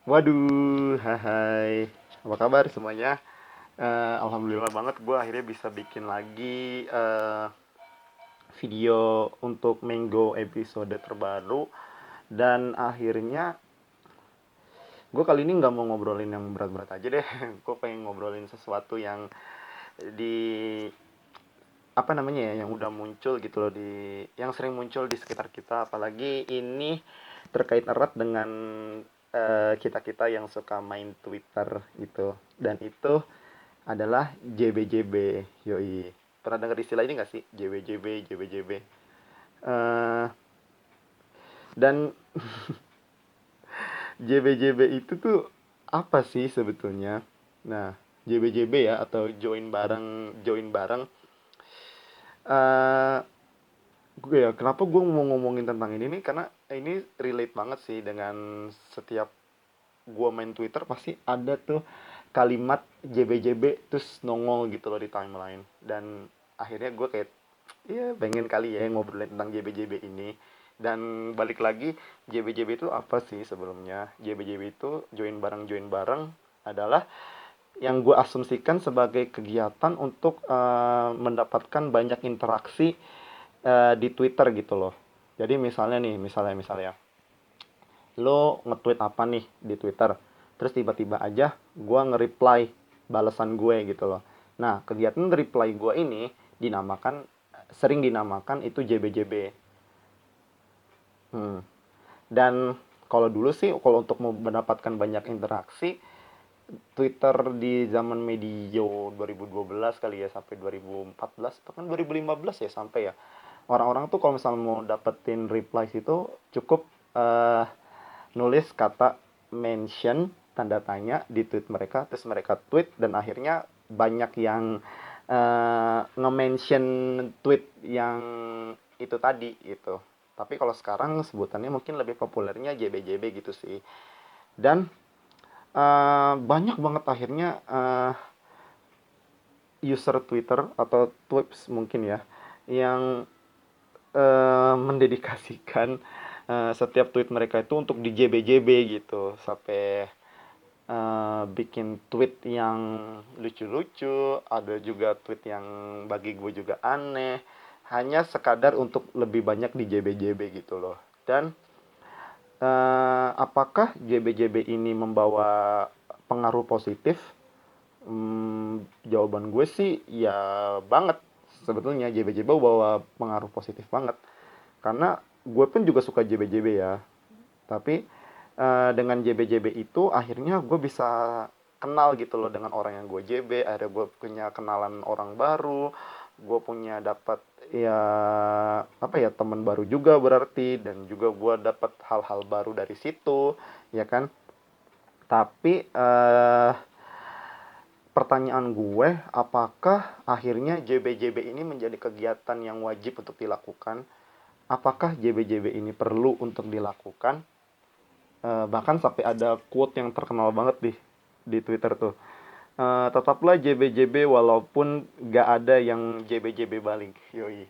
Waduh, hai. Apa kabar semuanya? Alhamdulillah banget gue akhirnya bisa bikin lagi video untuk Mango episode terbaru. Dan akhirnya gue kali ini nggak mau ngobrolin yang berat-berat aja deh. Gue pengen ngobrolin sesuatu yang di apa namanya ya, yang udah muncul gitu loh, yang sering muncul di sekitar kita. Apalagi ini terkait erat dengan kita-kita yang suka main Twitter gitu. Dan itu adalah JBJB. Yoi. Pernah dengar istilah ini nggak sih? JBJB, JBJB. Eh, dan JBJB itu tuh apa sih sebetulnya? Nah, JBJB ya, atau join bareng. Eh, gue ya, kenapa gue mau ngomongin tentang ini nih? Karena ini relate banget sih dengan setiap gue main Twitter pasti ada tuh kalimat JBJB terus nongol gitu loh di timeline. Dan akhirnya gue kayak, iya pengen kali ya ngobrolin tentang JBJB ini. Dan balik lagi, JBJB itu apa sih sebelumnya? JBJB itu join bareng adalah yang gue asumsikan sebagai kegiatan untuk mendapatkan banyak interaksi di Twitter gitu loh. Jadi misalnya lo nge-tweet apa nih di Twitter, terus tiba-tiba aja gue nge-reply balasan gue gitu loh. Nah, kegiatan reply gue ini sering dinamakan itu JBJB. Hmm. Dan kalau dulu sih, kalau untuk mendapatkan banyak interaksi, Twitter di zaman medio 2012 kali ya, sampai 2014, bahkan 2015 ya sampai ya. Orang-orang tuh kalau misalnya mau dapetin replies itu cukup eh, nulis kata mention tanda tanya di tweet mereka, terus mereka tweet dan akhirnya banyak yang nge-mention tweet yang itu tadi gitu. Tapi kalau sekarang sebutannya mungkin lebih populernya JBJB gitu sih. Dan banyak banget akhirnya user Twitter atau tweets mungkin ya yang mendedikasikan setiap tweet mereka itu untuk di JBJB gitu, sampai bikin tweet yang lucu-lucu, ada juga tweet yang bagi gue juga aneh, hanya sekadar untuk lebih banyak di JBJB gitu loh. Dan apakah JBJB ini membawa pengaruh positif? Jawaban gue sih ya banget. Sebetulnya JBJB bawa pengaruh positif banget. Karena gue pun juga suka JBJB ya. Tapi dengan JBJB itu akhirnya gue bisa kenal gitu loh dengan orang yang gue JB. Akhirnya gue punya kenalan orang baru. Gue punya dapat ya apa ya, teman baru juga berarti, dan juga gue dapat hal-hal baru dari situ, ya kan. Tapi pertanyaan gue, apakah akhirnya JBJB ini menjadi kegiatan yang wajib untuk dilakukan? Apakah JBJB ini perlu untuk dilakukan? Bahkan sampai ada quote yang terkenal banget di Twitter tuh. Tetaplah JBJB walaupun gak ada yang JBJB balik. Yoi.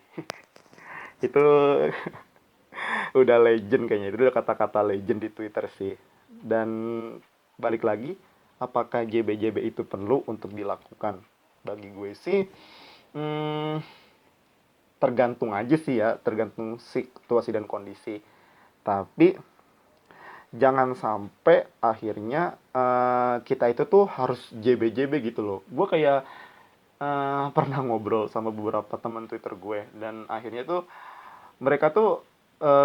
Itu udah legend kayaknya. Itu udah kata-kata legend di Twitter sih. Dan balik lagi, apakah JBJB itu perlu untuk dilakukan? Bagi gue sih, hmm, tergantung aja sih ya, tergantung situasi dan kondisi. Tapi jangan sampai akhirnya kita itu tuh harus JBJB gitu loh. Gue kayak pernah ngobrol sama beberapa teman Twitter gue, dan akhirnya tuh mereka tuh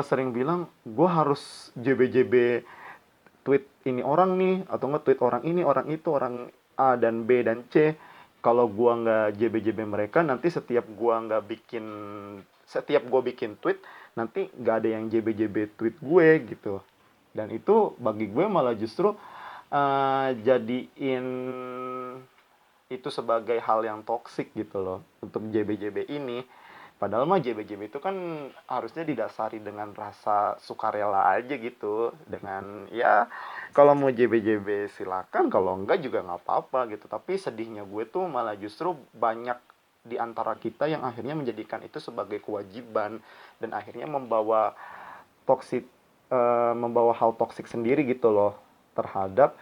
sering bilang gue harus JBJB tweet ini orang nih, atau nge-tweet orang ini, orang itu, orang A dan B dan C. Kalau gua nggak JBJB mereka, nanti setiap gua bikin tweet, nanti nggak ada yang JBJB tweet gue gitu. Dan itu bagi gue malah justru jadiin itu sebagai hal yang toksik gitu loh untuk JBJB ini. Padahal mah JBJB itu kan harusnya didasari dengan rasa sukarela aja gitu. Dengan ya kalau mau JBJB silakan, kalau enggak juga nggak apa-apa gitu. Tapi sedihnya gue tuh malah justru banyak di antara kita yang akhirnya menjadikan itu sebagai kewajiban, dan akhirnya membawa toksik, membawa hal toksik sendiri gitu loh. terhadap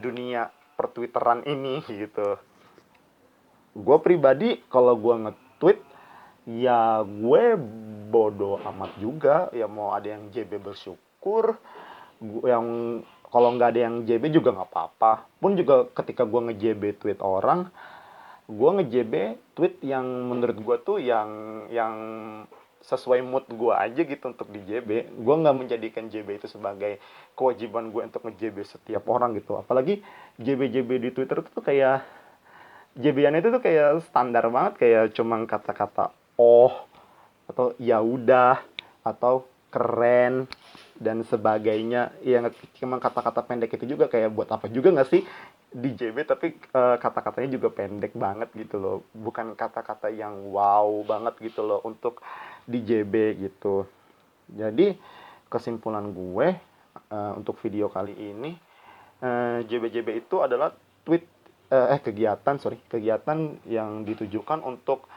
dunia pertwitteran ini gitu. Gue pribadi kalau gue nge-tweet ya gue bodo amat juga, ya mau ada yang JB bersyukur, yang kalau nggak ada yang JB juga nggak apa-apa. Pun juga ketika gue nge-JB tweet orang, gue nge-JB tweet yang menurut gue tuh yang sesuai mood gue aja gitu untuk di JB. Gue nggak menjadikan JB itu sebagai kewajiban gue untuk nge-JB setiap orang gitu. Apalagi JB-JB di Twitter tuh kayak JB-an itu tuh kayak standar banget, kayak cuma kata-kata oh atau ya udah atau keren dan sebagainya. Yang cuma kata-kata pendek itu juga kayak buat apa juga nggak sih di JB, tapi kata-katanya juga pendek banget gitu loh, bukan kata-kata yang wow banget gitu loh untuk di JB gitu. Jadi kesimpulan gue untuk video kali ini, JB-JB itu adalah tweet kegiatan yang ditujukan untuk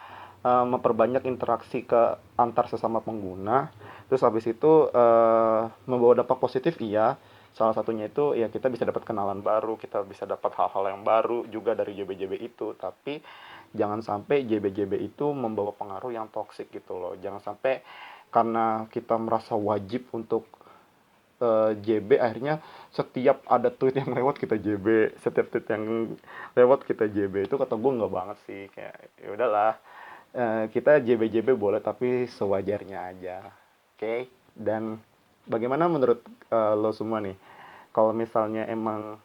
memperbanyak interaksi ke antar sesama pengguna. Terus habis itu membawa dampak positif, iya. Salah satunya itu ya kita bisa dapat kenalan baru, kita bisa dapat hal-hal yang baru juga dari JB-JB itu. Tapi jangan sampai JB-JB itu membawa pengaruh yang toksik gitu loh. Jangan sampai karena kita merasa wajib untuk JB, akhirnya setiap ada tweet yang lewat kita JB, setiap tweet yang lewat kita JB. Itu kata gue nggak banget sih, kayak ya udahlah, kita JB-JB boleh tapi sewajarnya aja. Oke. Dan bagaimana menurut lo semua nih, kalau misalnya emang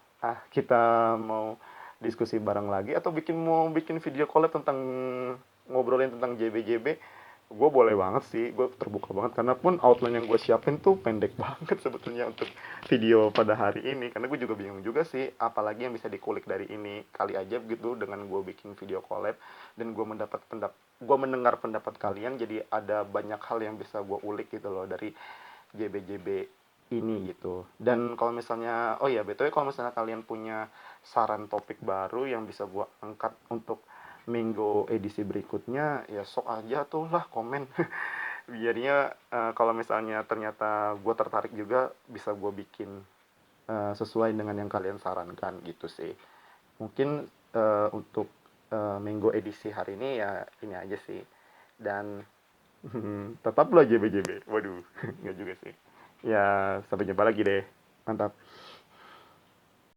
kita mau diskusi bareng lagi atau mau bikin video collab tentang ngobrolin tentang JB-JB, gue boleh banget sih, gue terbuka banget, karena pun outline yang gue siapin tuh pendek banget sebetulnya untuk video pada hari ini, karena gue juga bingung juga sih apalagi yang bisa dikulik dari ini. Kali aja gitu dengan gue bikin video collab dan gue mendengar pendapat kalian, jadi ada banyak hal yang bisa gue ulik gitu loh dari JB-JB ini gitu. Dan kalau misalnya, oh ya BTW, kalau misalnya kalian punya saran topik baru yang bisa gue angkat untuk minggu edisi berikutnya, ya sok aja tuh lah komen. Jadinya kalau misalnya ternyata gue tertarik juga, bisa gue bikin sesuai dengan yang kalian sarankan gitu sih. Mungkin untuk minggu edisi hari ini ya ini aja sih. Dan tetaplah JB-JB. Waduh, nggak juga sih. Ya, sampai jumpa lagi deh. Mantap.